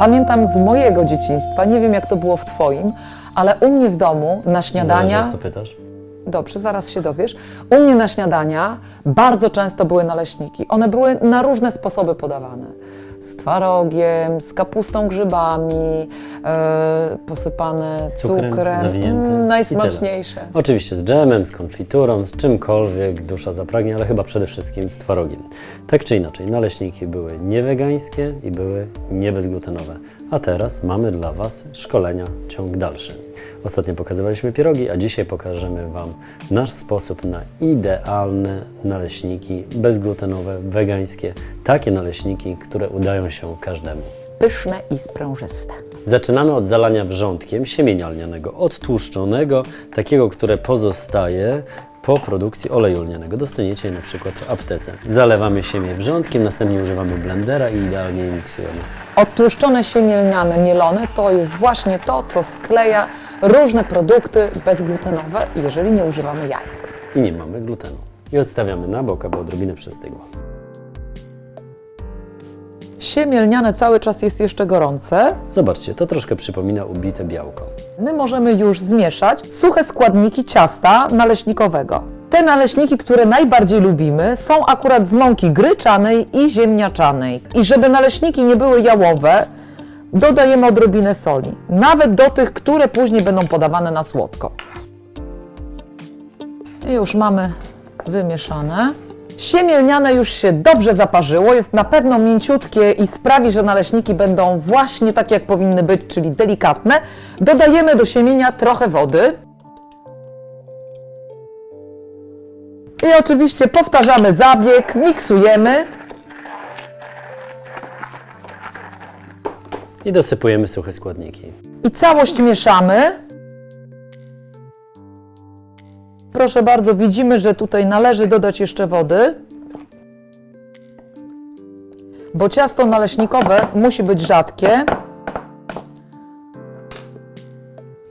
Pamiętam z mojego dzieciństwa, nie wiem jak to było w Twoim, ale u mnie w domu na śniadania... Zależy, o co pytasz? Dobrze, zaraz się dowiesz. U mnie na śniadania bardzo często były naleśniki. One były na różne sposoby podawane. Z twarogiem, z kapustą, grzybami, posypane cukrem. Zawinięte Najsmaczniejsze. Oczywiście z dżemem, z konfiturą, z czymkolwiek dusza zapragnie, ale chyba przede wszystkim z twarogiem. Tak czy inaczej, naleśniki były niewegańskie i były niebezglutenowe. A teraz mamy dla Was szkolenia, ciąg dalszy. Ostatnio pokazywaliśmy pierogi, a dzisiaj pokażemy Wam nasz sposób na idealne naleśniki bezglutenowe, wegańskie. Takie naleśniki, które udają się każdemu. Pyszne i sprężyste. Zaczynamy od zalania wrzątkiem siemienia lnianego, odtłuszczonego, takiego, które pozostaje po produkcji oleju lnianego. Dostaniecie je na przykład w aptece. Zalewamy siemię wrzątkiem, następnie używamy blendera i idealnie je miksujemy. Odtłuszczone siemię lniane, mielone to jest właśnie to, co skleja różne produkty bezglutenowe, jeżeli nie używamy jajek. I nie mamy glutenu. I odstawiamy na bok, aby odrobinę przystygło. Siemię lniane cały czas jest jeszcze gorące. Zobaczcie, to troszkę przypomina ubite białko. My możemy już zmieszać suche składniki ciasta naleśnikowego. Te naleśniki, które najbardziej lubimy, są akurat z mąki gryczanej i ziemniaczanej. I żeby naleśniki nie były jałowe, dodajemy odrobinę soli. Nawet do tych, które później będą podawane na słodko. I już mamy wymieszane. Siemię lniane już się dobrze zaparzyło, jest na pewno mięciutkie i sprawi, że naleśniki będą właśnie tak jak powinny być, czyli delikatne. Dodajemy do siemienia trochę wody. I oczywiście powtarzamy zabieg, miksujemy. I dosypujemy suche składniki. I całość mieszamy. Proszę bardzo, widzimy, że tutaj należy dodać jeszcze wody, bo ciasto naleśnikowe musi być rzadkie.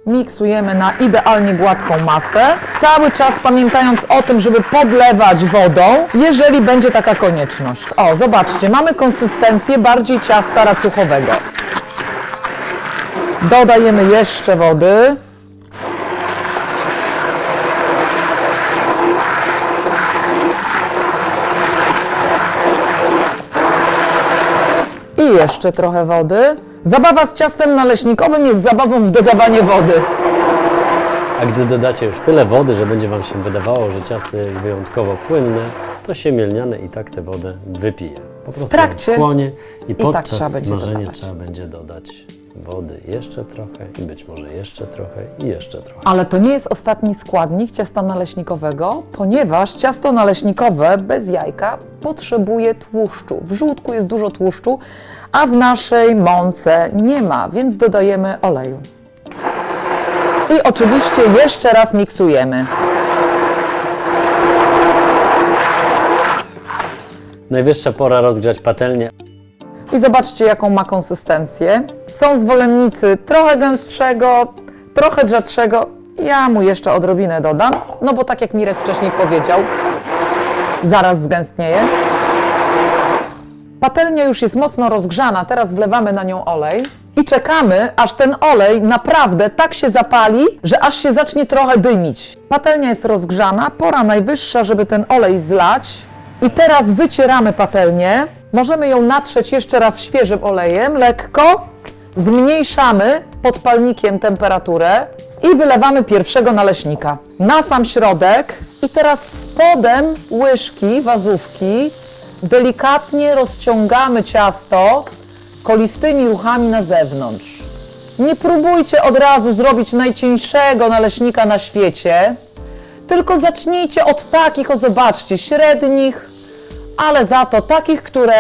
Miksujemy na idealnie gładką masę, cały czas pamiętając o tym, żeby podlewać wodą, jeżeli będzie taka konieczność. O, zobaczcie, mamy konsystencję bardziej ciasta racuchowego. Dodajemy jeszcze wody. I jeszcze trochę wody. Zabawa z ciastem naleśnikowym jest zabawą w dodawanie wody. A gdy dodacie już tyle wody, że będzie Wam się wydawało, że ciasto jest wyjątkowo płynne, to siemię lniane i tak tę wodę wypije. Po prostu trakcie chłonie i podczas trzeba będzie smażenia dodawać. trzeba będzie dodać wody jeszcze trochę i być może jeszcze trochę i jeszcze trochę. Ale to nie jest ostatni składnik ciasta naleśnikowego, ponieważ ciasto naleśnikowe bez jajka potrzebuje tłuszczu. W żółtku jest dużo tłuszczu, a w naszej mące nie ma, więc dodajemy oleju. I oczywiście jeszcze raz miksujemy. Najwyższa pora rozgrzać patelnię. I zobaczcie, jaką ma konsystencję. Są zwolennicy trochę gęstszego, trochę rzadszego. Ja mu jeszcze odrobinę dodam, no bo tak jak Mirek wcześniej powiedział, zaraz zgęstnieje. Patelnia już jest mocno rozgrzana, teraz wlewamy na nią olej i czekamy, aż ten olej naprawdę tak się zapali, że aż się zacznie trochę dymić. Patelnia jest rozgrzana, pora najwyższa, żeby ten olej zlać. I teraz wycieramy patelnię. Możemy ją natrzeć jeszcze raz świeżym olejem, lekko. Zmniejszamy podpalnikiem temperaturę i wylewamy pierwszego naleśnika na sam środek. I teraz spodem łyżki, wazówki, delikatnie rozciągamy ciasto kolistymi ruchami na zewnątrz. Nie próbujcie od razu zrobić najcieńszego naleśnika na świecie, tylko zacznijcie od takich, o zobaczcie, średnich, ale za to takich, które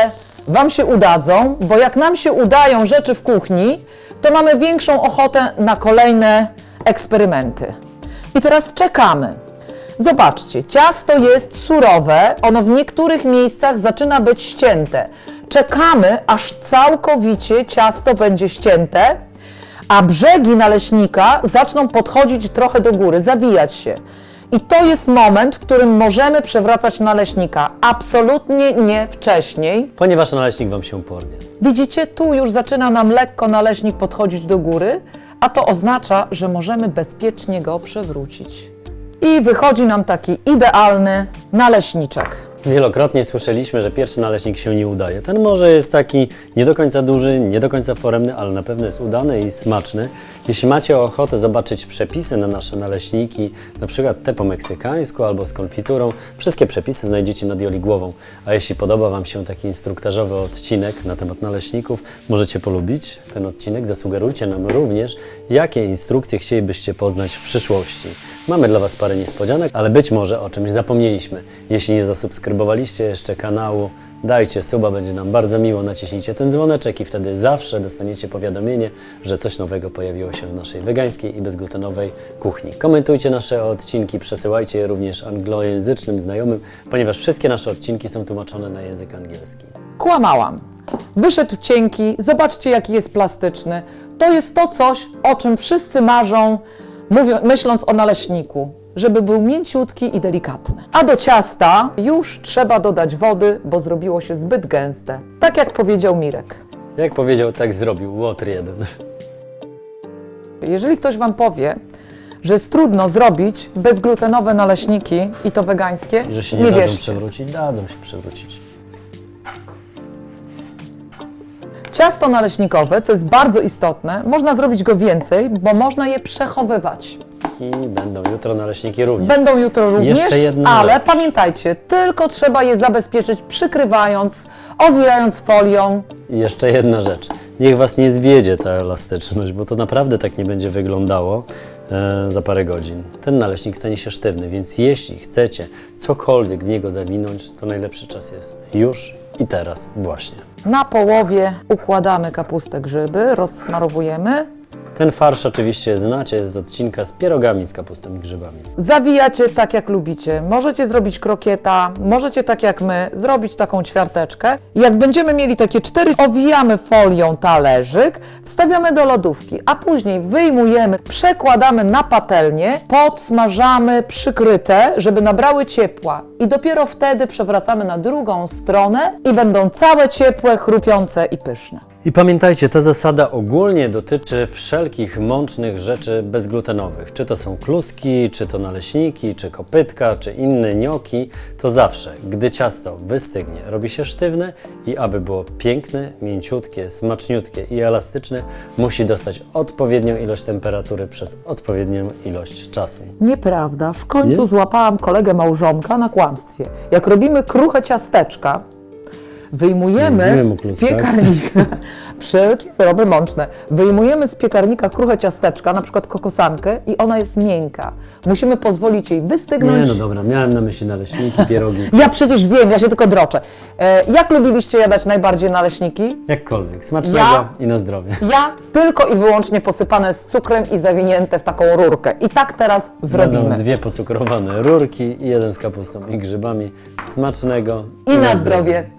Wam się udadzą, bo jak nam się udają rzeczy w kuchni, to mamy większą ochotę na kolejne eksperymenty. I teraz czekamy. Zobaczcie, ciasto jest surowe, ono w niektórych miejscach zaczyna być ścięte. Czekamy, aż całkowicie ciasto będzie ścięte, a brzegi naleśnika zaczną podchodzić trochę do góry, zawijać się. I to jest moment, w którym możemy przewracać naleśnika. Absolutnie nie wcześniej. Ponieważ naleśnik Wam się porwie. Widzicie, tu już zaczyna nam lekko naleśnik podchodzić do góry, a to oznacza, że możemy bezpiecznie go przewrócić. I wychodzi nam taki idealny naleśniczek. Wielokrotnie słyszeliśmy, że pierwszy naleśnik się nie udaje. Ten może jest taki nie do końca duży, nie do końca foremny, ale na pewno jest udany i smaczny. Jeśli macie ochotę zobaczyć przepisy na nasze naleśniki, na przykład te po meksykańsku albo z konfiturą, wszystkie przepisy znajdziecie nad Joli głową. A jeśli podoba Wam się taki instruktażowy odcinek na temat naleśników, możecie polubić ten odcinek. Zasugerujcie nam również, jakie instrukcje chcielibyście poznać w przyszłości. Mamy dla Was parę niespodzianek, ale być może o czymś zapomnieliśmy. Jeśli nie zasubskrybowaliście jeszcze kanału, dajcie suba, będzie nam bardzo miło, naciśnijcie ten dzwoneczek i wtedy zawsze dostaniecie powiadomienie, że coś nowego pojawiło się w naszej wegańskiej i bezglutenowej kuchni. Komentujcie nasze odcinki, przesyłajcie je również anglojęzycznym znajomym, ponieważ wszystkie nasze odcinki są tłumaczone na język angielski. Kłamałam. Wyszedł cienki, zobaczcie jaki jest plastyczny. To jest to coś, o czym wszyscy marzą, myśląc o naleśniku, żeby był mięciutki i delikatny. A do ciasta już trzeba dodać wody, bo zrobiło się zbyt gęste. Tak jak powiedział Mirek. Jak powiedział, tak zrobił. Łotr jeden. Jeżeli ktoś Wam powie, że jest trudno zrobić bezglutenowe naleśniki i to wegańskie, Że się nie dadzą wierzcie. przewrócić, dadzą się przewrócić. Ciasto naleśnikowe, co jest bardzo istotne, można zrobić go więcej, bo można je przechowywać. I będą jutro naleśniki również. Będą jutro również, Jeszcze jedna ale rzecz. pamiętajcie, tylko trzeba je zabezpieczyć przykrywając, owijając folią. I jeszcze jedna rzecz. Niech Was nie zwiedzie ta elastyczność, bo to naprawdę tak nie będzie wyglądało za parę godzin. Ten naleśnik stanie się sztywny, więc jeśli chcecie cokolwiek w niego zawinąć, to najlepszy czas jest już i teraz właśnie. Na połowie układamy kapustę, grzyby, rozsmarowujemy. Ten farsz oczywiście znacie z odcinka z pierogami z kapustą i grzybami. Zawijacie tak jak lubicie. Możecie zrobić krokieta, możecie tak jak my zrobić taką ćwiarteczkę. Jak będziemy mieli takie 4, owijamy folią talerzyk, wstawiamy do lodówki, a później wyjmujemy, przekładamy na patelnię, podsmażamy przykryte, żeby nabrały ciepła i dopiero wtedy przewracamy na drugą stronę i będą całe ciepłe, chrupiące i pyszne. I pamiętajcie, ta zasada ogólnie dotyczy wszelkich mącznych rzeczy bezglutenowych. Czy to są kluski, czy to naleśniki, czy kopytka, czy inne gnocchi, to zawsze, gdy ciasto wystygnie, robi się sztywne i aby było piękne, mięciutkie, smaczniutkie i elastyczne, musi dostać odpowiednią ilość temperatury przez odpowiednią ilość czasu. Nieprawda. W końcu Nie? złapałam kolegę małżonka na kłamstwie. Jak robimy kruche ciasteczka, wyjmujemy Mówiłem o z kluskach. piekarnika wszelkie wyroby mączne. Wyjmujemy z piekarnika kruche ciasteczka, na przykład kokosankę i ona jest miękka. Musimy pozwolić jej Nie, wystygnąć. no dobra, miałem na myśli naleśniki, pierogi, Ja przecież wiem, ja się tylko droczę. Jak lubiliście jadać najbardziej naleśniki? jakkolwiek. Smacznego Ja- i na zdrowie. Ja tylko i wyłącznie posypane z cukrem i zawinięte w taką rurkę. I tak teraz Będą zrobimy. 2 pocukrowane rurki i 1 z kapustą i grzybami. Smacznego I na zdrowie.